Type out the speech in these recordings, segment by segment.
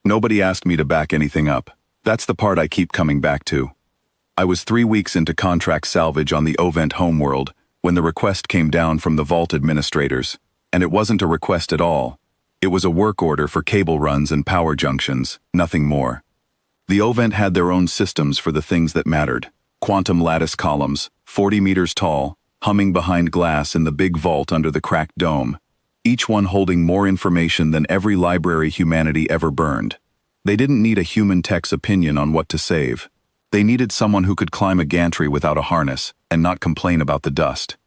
Nobody asked me to back anything up. That's the part I keep coming back to. I was 3 weeks into contract salvage on the Ovent homeworld when the request came down from the vault administrators, and it wasn't a request at all. It was a work order for cable runs and power junctions, nothing more. The Ovent had their own systems for the things that mattered. Quantum lattice columns, 40 meters tall, humming behind glass in the big vault under the cracked dome, each one holding more information than every library humanity ever burned. They didn't need a human tech's opinion on what to save. They needed someone who could climb a gantry without a harness and not complain about the dust.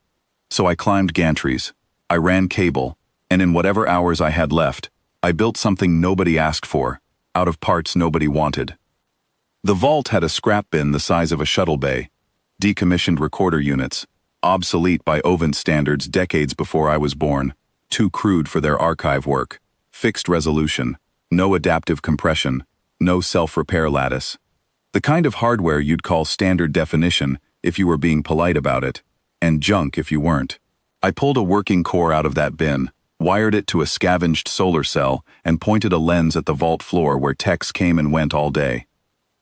So I climbed gantries, I ran cable, and in whatever hours I had left, I built something nobody asked for, out of parts nobody wanted. The vault had a scrap bin the size of a shuttle bay, decommissioned recorder units, obsolete by Ovent standards decades before I was born, too crude for their archive work, fixed resolution, no adaptive compression, no self-repair lattice. The kind of hardware you'd call standard definition if you were being polite about it, and junk if you weren't. I pulled a working core out of that bin, wired it to a scavenged solar cell, and pointed a lens at the vault floor where techs came and went all day.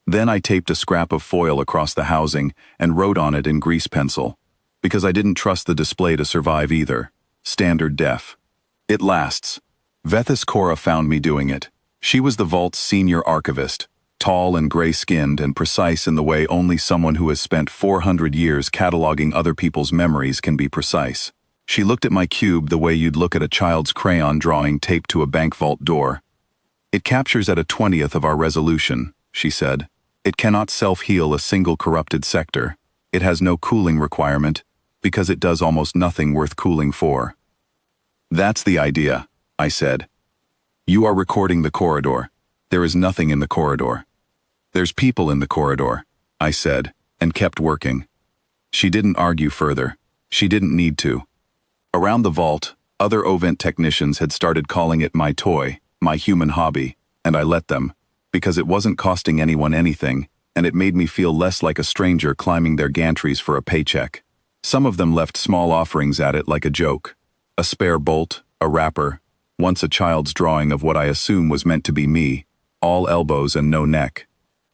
Then I taped a scrap of foil across the housing and wrote on it in grease pencil, because I didn't trust the display to survive either. Standard def. It lasts. Vethis Cora found me doing it. She was the vault's senior archivist, tall and gray-skinned and precise in the way only someone who has spent 400 years cataloging other people's memories can be precise. She looked at my cube the way you'd look at a child's crayon drawing taped to a bank vault door. "It captures at a 20th of our resolution," she said. "It cannot self-heal a single corrupted sector. It has no cooling requirement, because it does almost nothing worth cooling for." "That's the idea," I said. "You are recording the corridor. There is nothing in the corridor." "There's people in the corridor," I said, and kept working. She didn't argue further. She didn't need to. Around the vault, other Ovent technicians had started calling it my toy, my human hobby, and I let them, because it wasn't costing anyone anything, and it made me feel less like a stranger climbing their gantries for a paycheck. Some of them left small offerings at it like a joke. A spare bolt, a wrapper, once a child's drawing of what I assume was meant to be me, all elbows and no neck.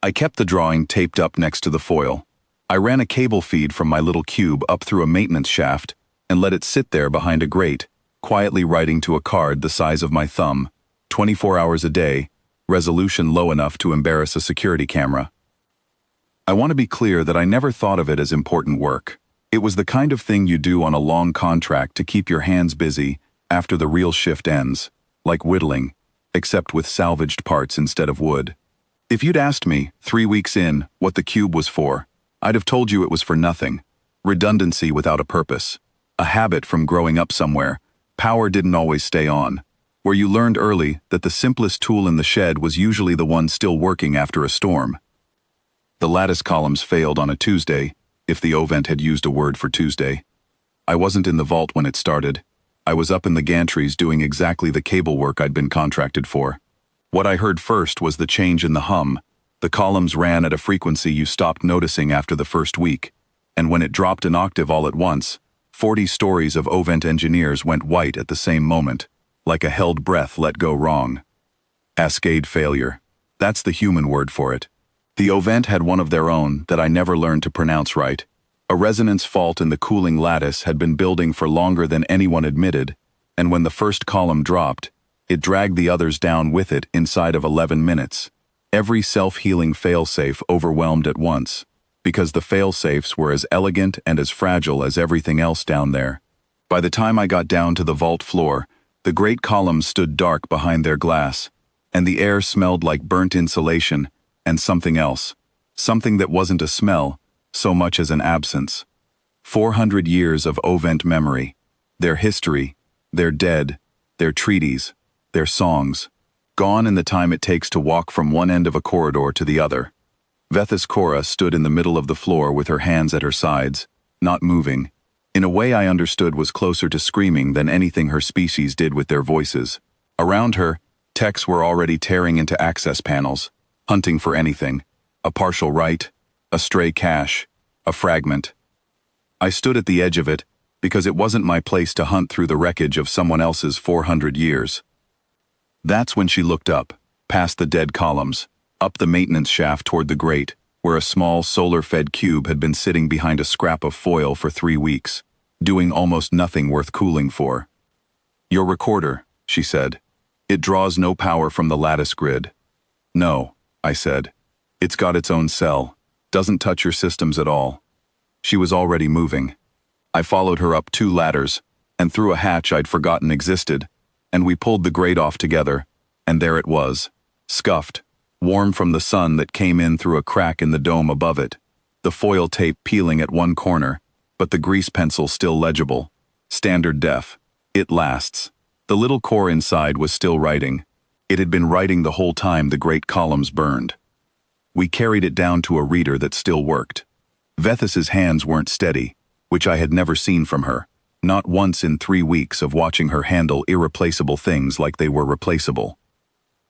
I kept the drawing taped up next to the foil. I ran a cable feed from my little cube up through a maintenance shaft and let it sit there behind a grate, quietly writing to a card the size of my thumb, 24 hours a day, resolution low enough to embarrass a security camera. I want to be clear that I never thought of it as important work. It was the kind of thing you do on a long contract to keep your hands busy after the real shift ends, like whittling, except with salvaged parts instead of wood. If you'd asked me, 3 weeks in, what the cube was for, I'd have told you it was for nothing. Redundancy without a purpose. A habit from growing up somewhere. Power didn't always stay on. Where you learned early that the simplest tool in the shed was usually the one still working after a storm. The lattice columns failed on a Tuesday, if the Ovent had used a word for Tuesday. I wasn't in the vault when it started. I was up in the gantries doing exactly the cable work I'd been contracted for. What I heard first was the change in the hum. The columns ran at a frequency you stopped noticing after the first week, and when it dropped an octave all at once, 40 stories of Ovent engineers went white at the same moment, like a held breath let go wrong. Cascade failure. That's the human word for it. The Ovent had one of their own that I never learned to pronounce right. A resonance fault in the cooling lattice had been building for longer than anyone admitted, and when the first column dropped, it dragged the others down with it inside of 11 minutes. Every self-healing failsafe overwhelmed at once, because the failsafes were as elegant and as fragile as everything else down there. By the time I got down to the vault floor, the great columns stood dark behind their glass, and the air smelled like burnt insulation and something else, something that wasn't a smell so much as an absence. 400 years of Ovent memory, their history, their dead, their treaties, their songs, gone in the time it takes to walk from one end of a corridor to the other. Vethis Cora stood in the middle of the floor with her hands at her sides, not moving, in a way I understood was closer to screaming than anything her species did with their voices. Around her, techs were already tearing into access panels, hunting for anything, a partial write, a stray cache, a fragment. I stood at the edge of it because it wasn't my place to hunt through the wreckage of someone else's 400 years. That's when she looked up, past the dead columns, up the maintenance shaft toward the grate, where a small solar-fed cube had been sitting behind a scrap of foil for 3 weeks, doing almost nothing worth cooling for. "Your recorder," she said. "It draws no power from the lattice grid." "No," I said. "It's got its own cell. Doesn't touch your systems at all." She was already moving. I followed her up 2 ladders, and through a hatch I'd forgotten existed, and we pulled the grate off together, and there it was, scuffed, warm from the sun that came in through a crack in the dome above it, the foil tape peeling at one corner, but the grease pencil still legible. Standard def. It lasts. The little core inside was still writing. It had been writing the whole time the great columns burned. We carried it down to a reader that still worked. Vethus's hands weren't steady, which I had never seen from her, not once in 3 weeks of watching her handle irreplaceable things like they were replaceable.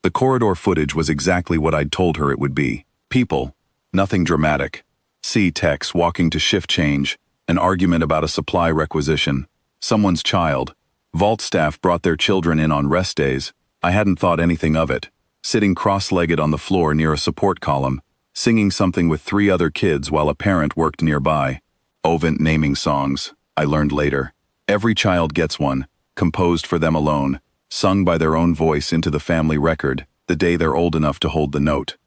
The corridor footage was exactly what I'd told her it would be. People, nothing dramatic. C-techs walking to shift change, an argument about a supply requisition, someone's child. Vault staff brought their children in on rest days. I hadn't thought anything of it. Sitting cross-legged on the floor near a support column, singing something with 3 other kids while a parent worked nearby. Ovent naming songs, I learned later. Every child gets one, composed for them alone, sung by their own voice into the family record, the day they're old enough to hold the note.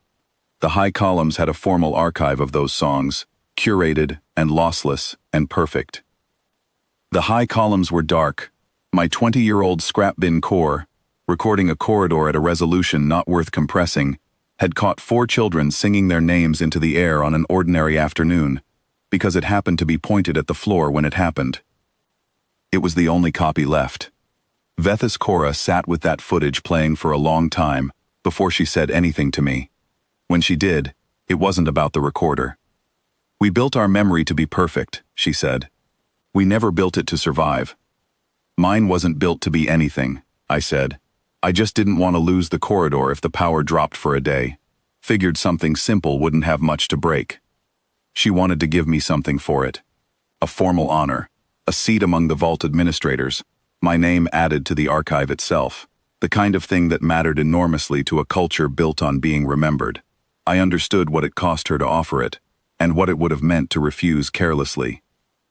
The high columns had a formal archive of those songs, curated and lossless and perfect. The high columns were dark. My 20-year-old scrap bin core, recording a corridor at a resolution not worth compressing, had caught 4 children singing their names into the air on an ordinary afternoon, because it happened to be pointed at the floor when it happened. It was the only copy left. Vethus Cora sat with that footage playing for a long time before she said anything to me. When she did, it wasn't about the recorder. "We built our memory to be perfect," she said. "We never built it to survive." "Mine wasn't built to be anything," I said. "I just didn't want to lose the corridor if the power dropped for a day. Figured something simple wouldn't have much to break." She wanted to give me something for it. A formal honor, a seat among the vault administrators, my name added to the archive itself, the kind of thing that mattered enormously to a culture built on being remembered. I understood what it cost her to offer it, and what it would have meant to refuse carelessly.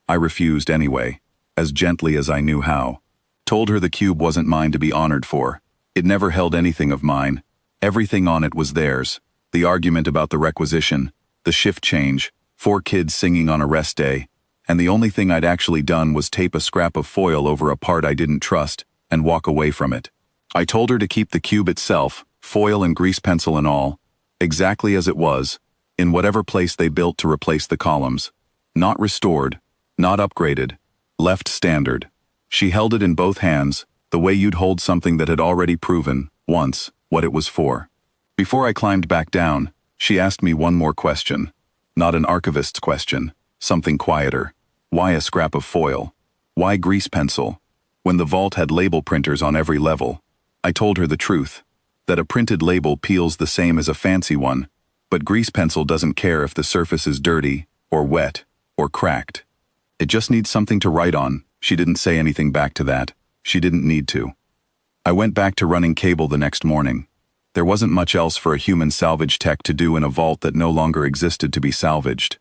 I refused anyway, as gently as I knew how. Told her the cube wasn't mine to be honored for. It never held anything of mine. Everything on it was theirs. The argument about the requisition, the shift change, 4 kids singing on a rest day, and the only thing I'd actually done was tape a scrap of foil over a part I didn't trust and walk away from it. I told her to keep the cube itself, foil and grease pencil and all, exactly as it was, in whatever place they built to replace the columns. Not restored, not upgraded, left standard. She held it in both hands, the way you'd hold something that had already proven, once, what it was for. Before I climbed back down, she asked me one more question. Not an archivist's question, something quieter. Why a scrap of foil? Why grease pencil? When the vault had label printers on every level. I told her the truth, that a printed label peels the same as a fancy one, but grease pencil doesn't care if the surface is dirty, or wet, or cracked. It just needs something to write on. She didn't say anything back to that. She didn't need to. I went back to running cable the next morning. There wasn't much else for a human salvage tech to do in a vault that no longer existed to be salvaged.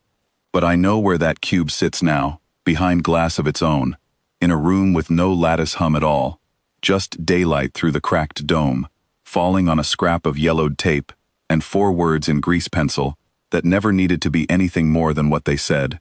But I know where that cube sits now, behind glass of its own, in a room with no lattice hum at all, just daylight through the cracked dome, falling on a scrap of yellowed tape, and 4 words in grease pencil that never needed to be anything more than what they said.